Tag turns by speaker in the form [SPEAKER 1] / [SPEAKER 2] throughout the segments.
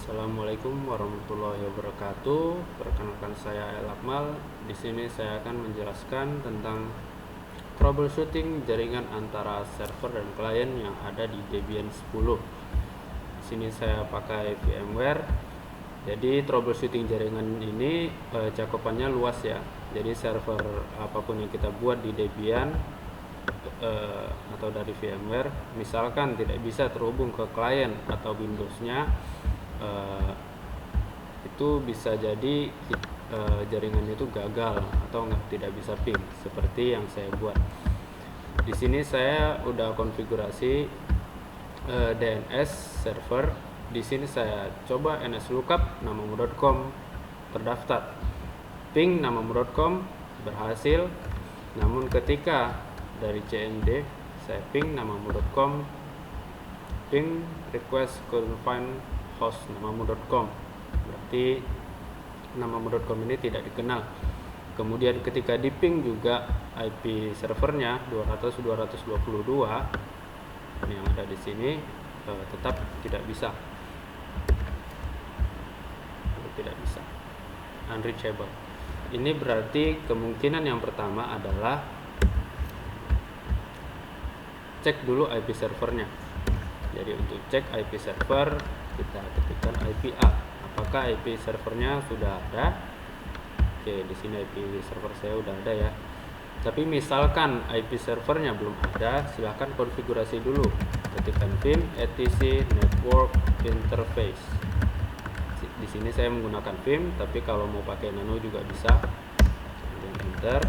[SPEAKER 1] Assalamualaikum warahmatullahi wabarakatuh. Perkenalkan saya El Akmal. Di sini saya akan menjelaskan tentang troubleshooting jaringan antara server dan klien yang ada di Debian 10. Di sini saya pakai VMware. Jadi troubleshooting jaringan ini cakupannya luas ya. Jadi server apapun yang kita buat di Debian atau dari VMware, misalkan tidak bisa terhubung ke klien atau Windows-nya, itu bisa jadi jaringannya itu gagal atau tidak bisa ping seperti yang saya buat. Di sini saya udah konfigurasi DNS server. Di sini saya coba nslookup namamu.com terdaftar, ping namamu.com berhasil. Namun ketika dari CMD saya ping namamu.com, ping request confine host namamu.com, berarti namamu.com ini tidak dikenal. Kemudian ketika di ping juga IP servernya 200.222 yang ada di sini tetap tidak bisa, unreachable. Ini berarti kemungkinan yang pertama adalah cek dulu IP servernya. Jadi untuk cek IP server, kita ketikkan IP A. Apakah IP servernya sudah ada? Oke, di sini IP server saya udah ada ya. Tapi misalkan IP servernya belum ada, silahkan konfigurasi dulu. Ketikkan vim etc network interface. Di sini saya menggunakan vim, tapi kalau mau pakai nano juga bisa. Kemudian enter.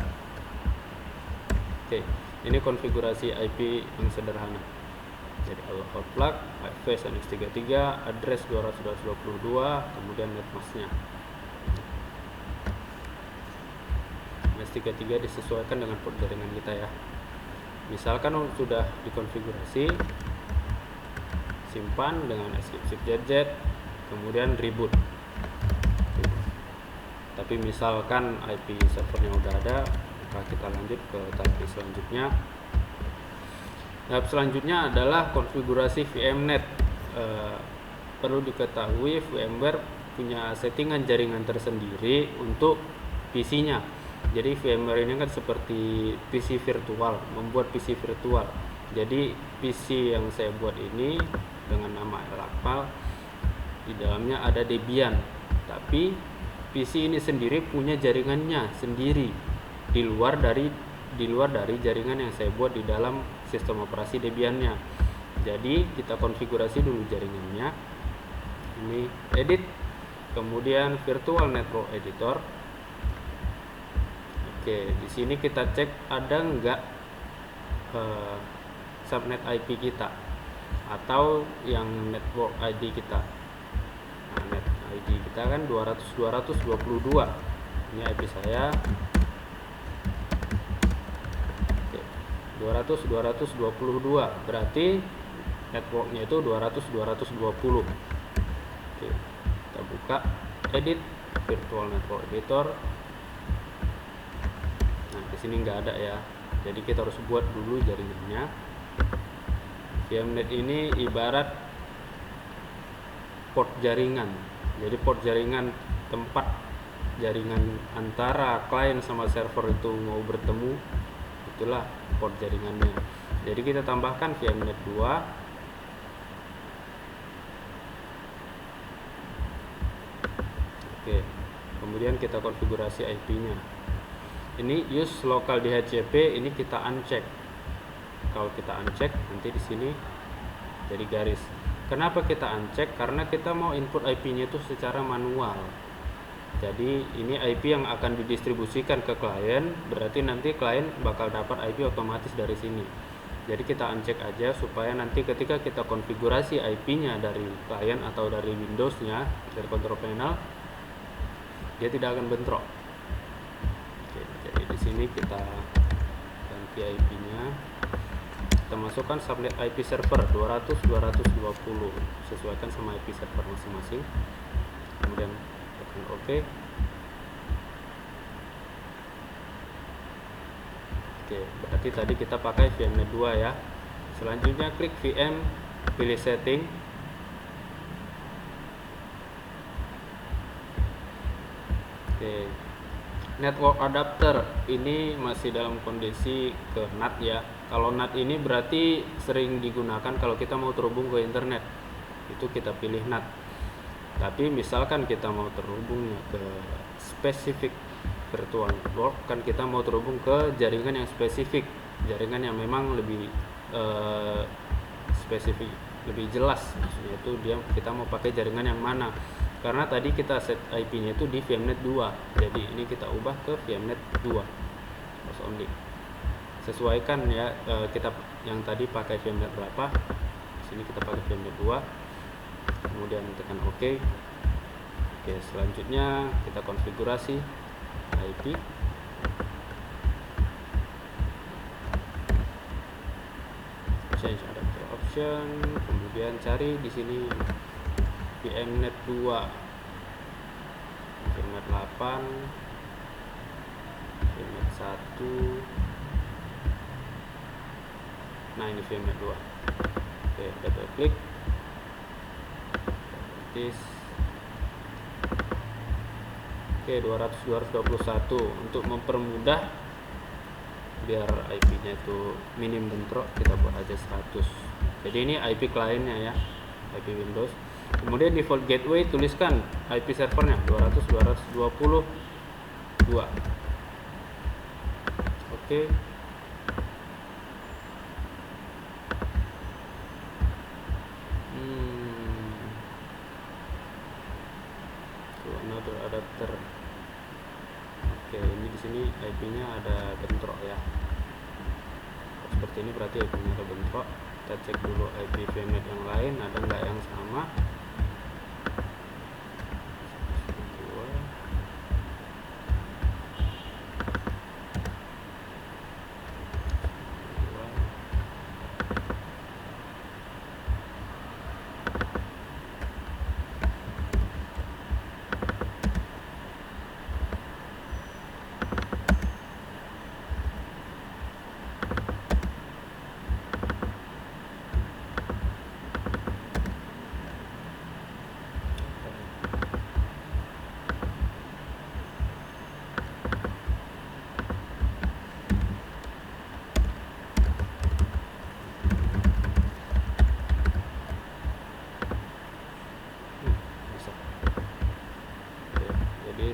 [SPEAKER 1] Oke, ini konfigurasi IP yang sederhana. Jadi allowed plug, face NX33, address 200.222, kemudian netmasknya. NX33 disesuaikan dengan port jaringan kita ya. Misalkan sudah dikonfigurasi, simpan dengan escape ZZ, kemudian reboot. Tapi misalkan IP servernya udah ada, maka kita lanjut ke tahap selanjutnya. Tahap selanjutnya adalah konfigurasi VMnet. Perlu diketahui VMware punya settingan jaringan tersendiri untuk PC-nya. Jadi VMware ini kan seperti PC virtual, membuat PC virtual. Jadi PC yang saya buat ini dengan nama El Akmal, di dalamnya ada Debian. Tapi PC ini sendiri punya jaringannya sendiri di luar dari jaringan yang saya buat di dalam sistem operasi Debian-nya. Jadi kita konfigurasi dulu jaringannya. Ini edit, kemudian virtual network editor. Oke, di sini kita cek ada enggak subnet IP kita atau yang network ID kita. Nah, net ID kita kan 200.222. Ini IP saya 200.222, berarti networknya itu 200.220. Oke, kita buka edit virtual network editor. Nah, di sini nggak ada ya, jadi kita harus buat dulu jaringannya. VMnet ini ibarat port jaringan. Jadi port jaringan tempat jaringan antara klien sama server itu mau bertemu, itulah port jaringannya. Jadi kita tambahkan VMnet 2. Oke, kemudian kita konfigurasi IP-nya. Ini use local DHCP, ini kita uncheck. Kalau kita uncheck, nanti di sini jadi garis. Kenapa kita uncheck? Karena kita mau input IP-nya itu secara manual. Jadi ini IP yang akan didistribusikan ke klien, berarti nanti klien bakal dapat IP otomatis dari sini. Jadi kita uncheck aja supaya nanti ketika kita konfigurasi IP-nya dari klien atau dari Windows-nya, dari control panel, dia tidak akan bentrok. Oke, jadi di sini kita ganti IP-nya. Kita masukkan subnet IP server 200.220, sesuaikan sama IP server masing-masing. Kemudian Oke. Oke, berarti tadi kita pakai VMnet 2 ya. Selanjutnya klik VM, pilih setting. Oke. Network adapter ini masih dalam kondisi ke NAT ya. Kalau NAT ini berarti sering digunakan kalau kita mau terhubung ke internet, itu kita pilih NAT. Tapi misalkan kita mau terhubungnya ke spesifik virtual network, kan kita mau terhubung ke jaringan yang spesifik, jaringan yang memang lebih spesifik, lebih jelas. Maksudnya itu kita mau pakai jaringan yang mana. Karena tadi kita set IP-nya itu di VMnet 2. Jadi ini kita ubah ke VMnet 2. Host only. Sesuaikan ya, kita yang tadi pakai VMnet berapa. Sini kita pakai VMnet 2. Kemudian tekan OK. Oke, selanjutnya kita konfigurasi IP. Change adapter option, kemudian cari di sini VMnet 2, VMnet 8, VMnet 1. Nah, ini VMnet 2. Oke, double klik. Oke, 200.221. Untuk mempermudah biar IP-nya itu minim bentrok, kita buat aja 100. Jadi ini IP kliennya ya, IP Windows. Kemudian default gateway tuliskan IP servernya 200.220.2. Oke. Another adapter. Oke, ini di sini IP-nya ada bentrok ya. Seperti ini berarti IP-nya ada bentrok. Kita cek dulu IP VMnet yang lain ada nggak yang sama.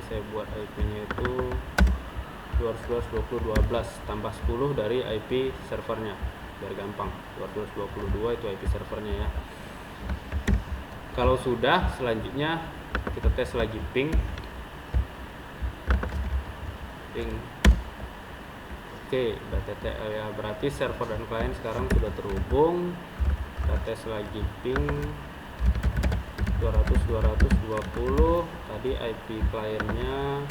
[SPEAKER 1] Saya buat IP-nya itu 200.20.12 tambah 10 dari IP servernya, biar gampang. 200.22 itu IP servernya ya. Kalau sudah, selanjutnya kita tes lagi ping. Oke, udah TTL ya, berarti server dan klien sekarang sudah terhubung. Kita tes lagi ping 200.220. Tadi IP kliennya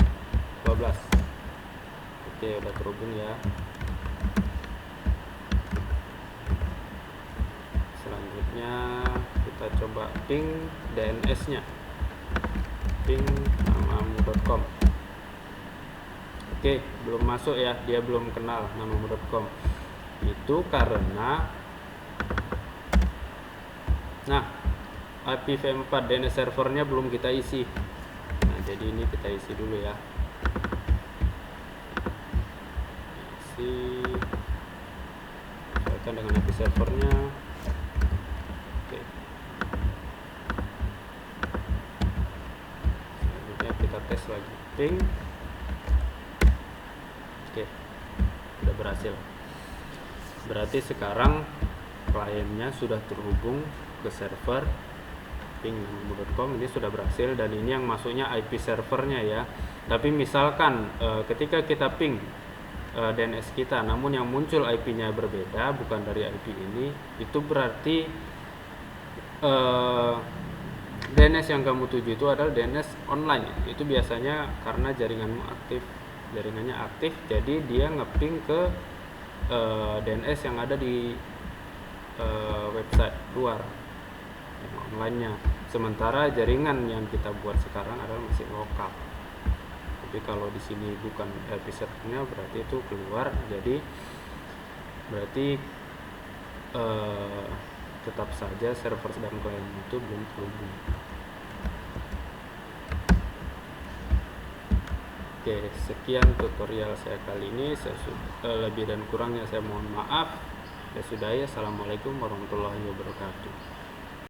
[SPEAKER 1] 12. Oke, udah terhubung ya. Selanjutnya kita coba ping DNS-nya, ping namamu.com. Oke, belum masuk ya, dia belum kenal namamu.com. Itu karena IP VM4 DNS servernya belum kita isi. Nah, jadi ini kita isi dulu ya. Isi, sesuaikan dengan IP servernya. Oke. Selanjutnya kita tes lagi ping. Oke, sudah berhasil. Berarti sekarang kliennya sudah terhubung ke server ping.namamu.com. Ini sudah berhasil dan ini yang masuknya IP servernya ya. Tapi misalkan ketika kita ping DNS kita namun yang muncul IP-nya berbeda, bukan dari IP ini, itu berarti DNS yang kamu tuju itu adalah DNS online. Itu biasanya karena jaringannya aktif, jadi dia ngeping ke DNS yang ada di website luar online-nya. Sementara jaringan yang kita buat sekarang adalah masih lokal. Tapi kalau di sini bukan IP servernya, berarti itu keluar. Jadi berarti tetap saja server dan klien itu belum terhubung. Oke, sekian tutorial saya kali ini. Lebih dan kurangnya saya mohon maaf. Ya sudah ya. Assalamualaikum warahmatullahi wabarakatuh.